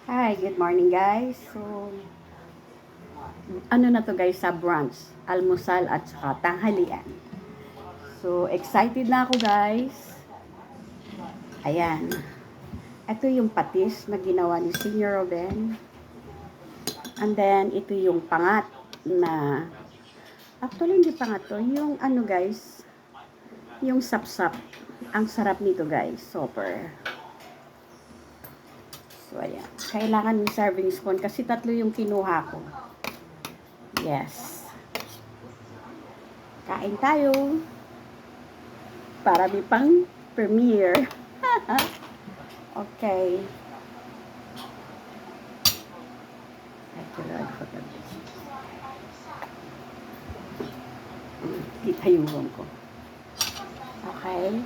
Hi, good morning guys. So, ano na to guys sa brunch, almusal at saka tanghalian. So, excited na ako guys. Ayan. Ito yung patis na ginawa ni Senior Robin. And then, ito yung pangat na, actually hindi pangat to, yung ano guys, yung sapsap. Ang sarap nito guys, super. So, ayan. Kailangan ng serving spoon kasi tatlo yung kinuha ko. Yes. Kain tayo. Para may pang premiere. Okay. Kita yung room ko. Okay.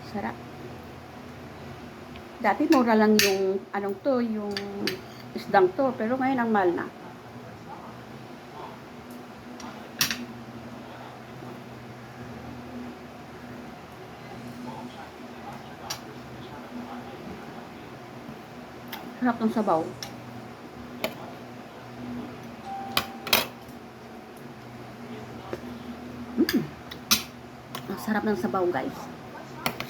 Sarap. Dati mura lang yung anong to, yung isdang to, pero ngayon ang mahal na. Sarap ng sabaw. Ang sarap ng sabaw, guys.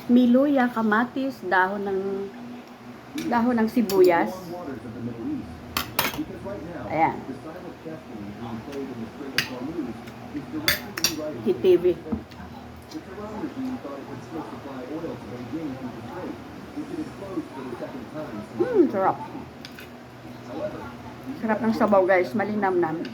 Miluya, kamatis, dahon ng sibuyas. Ayan. TV. Sarap. Sarap ng sabaw guys, malinamnam.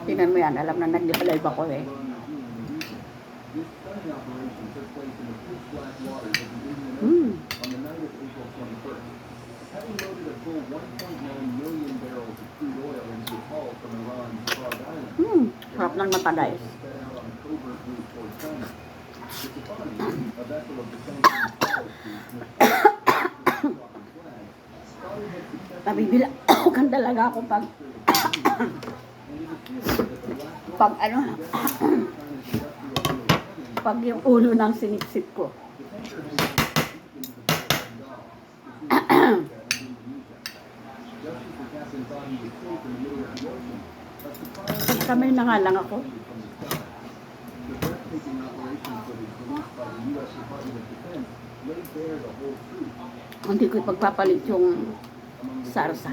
Tingnan mo yan, alam na nag-live ako eh. Sarap ng mata guys. Nabibila ako kan talaga ako pag pag yung ulo ng sinipsip ko. Kamay na nga lang ako. Hindi ko ipagpapalit yung sarsa.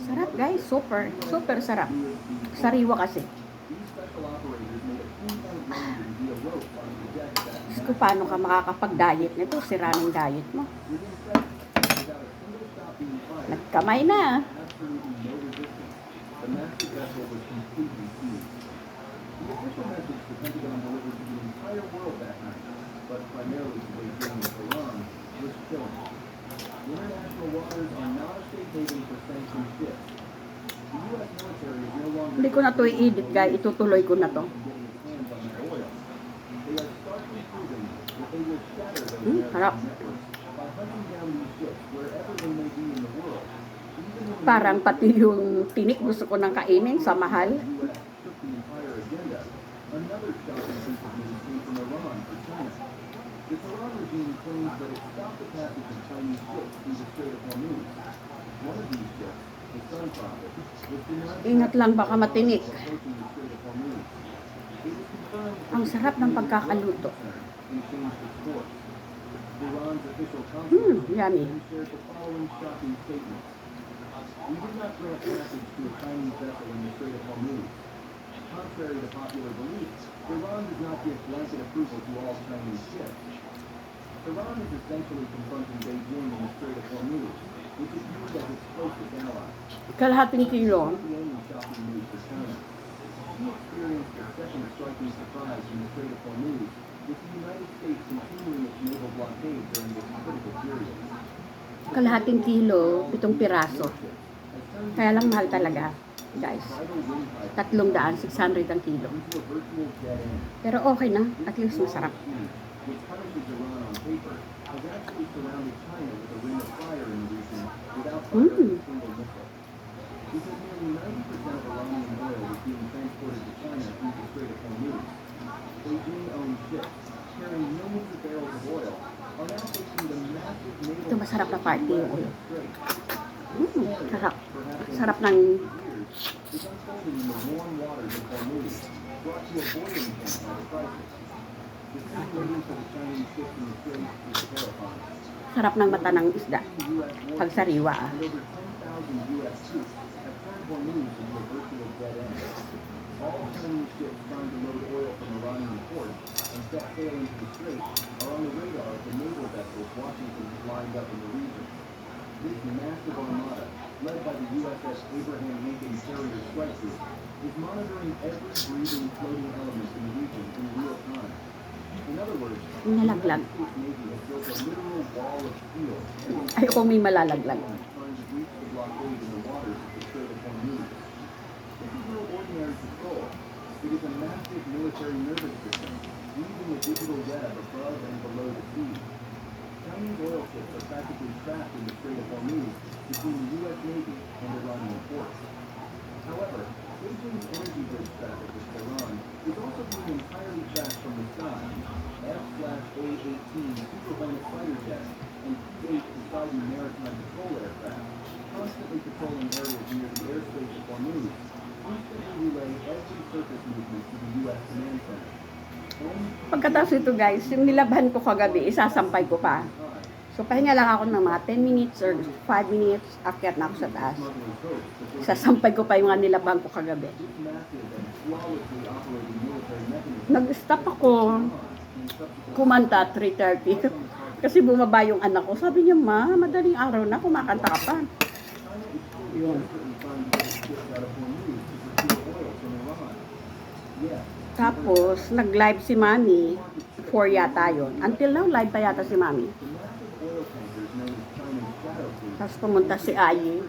Sarap guys, super sarap. Sariwa kasi. Gusto paano ka makakapag-diet nito? Sira ng diet mo. Nagkamay na. Hindi ko na to i-edit guys, itutuloy ko na to. Harap. Parang pati yung tinik gusto ko nang kainin sa mahal. Ingat lang baka matinik. Ang sarap ng pagkakaluto. Yummy. We did not grant passage to a Chinese vessel in the Strait of Hormuz. Contrary to popular belief, Iran does not give blanket approval to all Chinese ships. Iran is essentially confronting Beijing in the Strait of Hormuz, which is viewed as its closest ally. Kalahating kilo. The only shocking news for China. We experienced a second striking surprise in the Strait of Hormuz, with the United States continuing its naval blockade during this critical period. Kalahating kilo, 7 piraso. Kaya lang mahal talaga. guys. vital windpipe 300, 600 ang kilo. into a virtual dead end. Pero okay na, at least masarap. Which punishes Iran on paper, has actually surrounded China with a ring of fire in the region without firing a single missile. Because nearly 90% of Iranian oil is being transported to China through the Strait of Hormuz. Beijing-owned ships carrying millions of barrels of oil are now facing the massive naval Ito masarap na party yung oil. Strait. Sarap. Sarap ng Is unfolding in the warm waters of Hormuz, brought to a boiling point by the crisis. The situation for the Chinese ships in the strait is terrifying. sarap ng mata ng isda. U.S. Pag sariwa and over 10,000 U.S. troops have turned Hormuz into a virtual dead end. All Chinese ships trying to load oil from Iranian ports and set sail into the strait are on the radar of the naval vessels Washington has lined up in the region. This massive armada, led by the USS Abraham Lincoln Carrier Strike Group, is monitoring every breathing floating element in the region in real time. In other words, the Nalaglag. United States Navy has built a literal wall of steel against Ayoko may malalaglag. trying to breach the blockade in the waters of the Strait of Hormuz. This is no ordinary patrol. It is a massive military nervous system, weaving a digital web above and below the sea. Chinese oil ships are practically trapped in the Strait of Hormuz between the U.S. Navy and Iranian ports. However, Beijing's energy bridge traffic with Tehran is also being entirely tracked from the sky. F/A-18 Super Hornet fighter jets and P-8 Poseidon maritime patrol aircraft, constantly patrolling areas near the airspace of Hormuz, instantly relay every surface movement to the U.S. command center. Pagkatapos ito guys, yung nilaban ko kagabi, isasampay ko pa. So pahinga lang ako ng mga 10 minutes or 5 minutes, akyat na ako sa taas. Isasampay ko pa yung mga nilaban ko kagabi. Nag-stop ako, kumanta 3:30. Kasi bumaba yung anak ko. Sabi niya, ma, madaling araw na, kumakanta ka pa. Yun. Tapos, nag-live si Mami. 4 yata yun. Until now, live pa yata si Mami. Tapos pumunta si Ayi.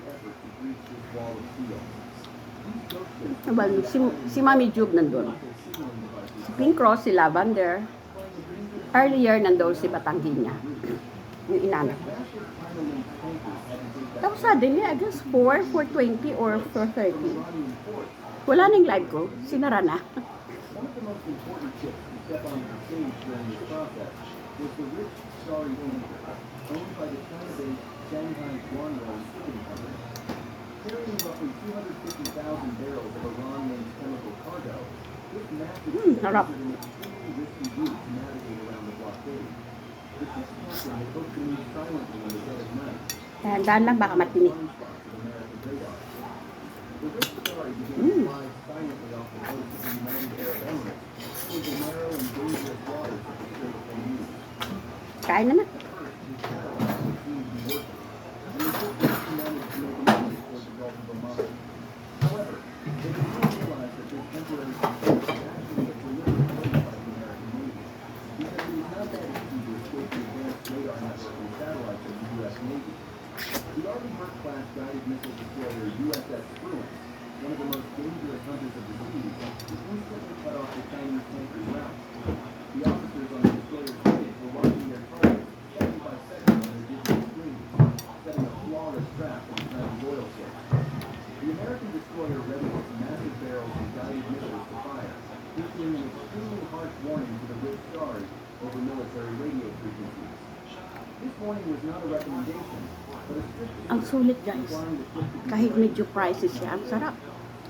Well, si Mami Jube nandun. Si Pink Cross, si Lavender. Earlier, nandun si Batanggina. Yung inanak. Tapos suddenly, I guess 4:20 or 4:30. Wala nang live ko. Sinara na. One of the most important ships to step onto the stage during this process was the rich Starry Tanker, owned by the China-based Shanghai Guangdong Shipping Company. Carrying roughly 250,000 barrels of Iran-linked chemical cargo, this massive ship harap. was an extremely risky route to navigate around the blockade. The ship's captain had hoped to move silently in the dead of night. Dahan lang, baka matinik. Blind spots of American radar. The rich Starry began to fly silently off the coast of the United Arab Emirates toward the narrow and dangerous waters of the Strait of Hormuz. Kain na na. First, his satellites seemed to be working, and the ship quickly managed to make a move toward the Gulf of Oman. However, they did not realize that this temporary success was actually a deliberate move by the American Navy, because it was not that easy to escape the advanced radar network and satellites of the U.S. Navy. The Army Burke-class guided missile destroyer USS Spruance, one of the most dangerous hunters of the seas, instantly cut off the Chinese tanker's route. The officers on the destroyer's bridge were watching their targets second by second on their digital screens, setting a flawless trap for the Chinese oil ships. The American destroyer readied its massive barrels and guided missiles to fire, issuing an extremely harsh warning to the rich Starry over military radio frequencies. This warning was not a recommendation, but a strict Ang sulit guys. requiring the ship to be Kahit medyo pricey siya, ang sarap.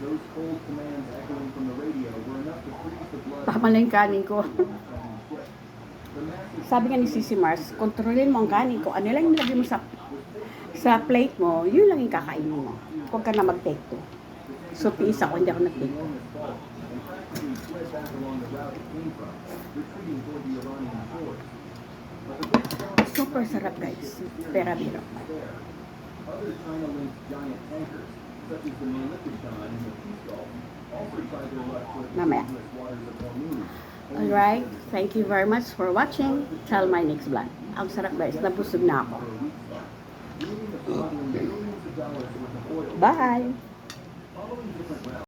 Those cold commands echoing from the radio were enough to freeze the blood Tama lang yung kanin ko. on the Chinese ship. The massive Sabi nga ni Sisi Mars, kontrolin mo ang kanin ko. Ano lang yung nilagay mo sa plate mo, yun lang yung kakainin mo. Huwag ka na mag-take to. So, tiis ako, hindi ako nag-take to. enormous bulk and practically fled back along the route it came from, retreating toward the Iranian shores. But the big storm Super sarap guys. Pera biro. there. Other China-linked giant tankers, such as the Malikushan and the Peace Gulf, also tried their luck toward the Mamaya. dangerous waters of Hormuz. Alright, thank you very much for watching. Till my next vlog. Ang sarap guys, nabusog na ako. Leaving the smuggling billions of dollars worth of oil. Bye! Following different routes.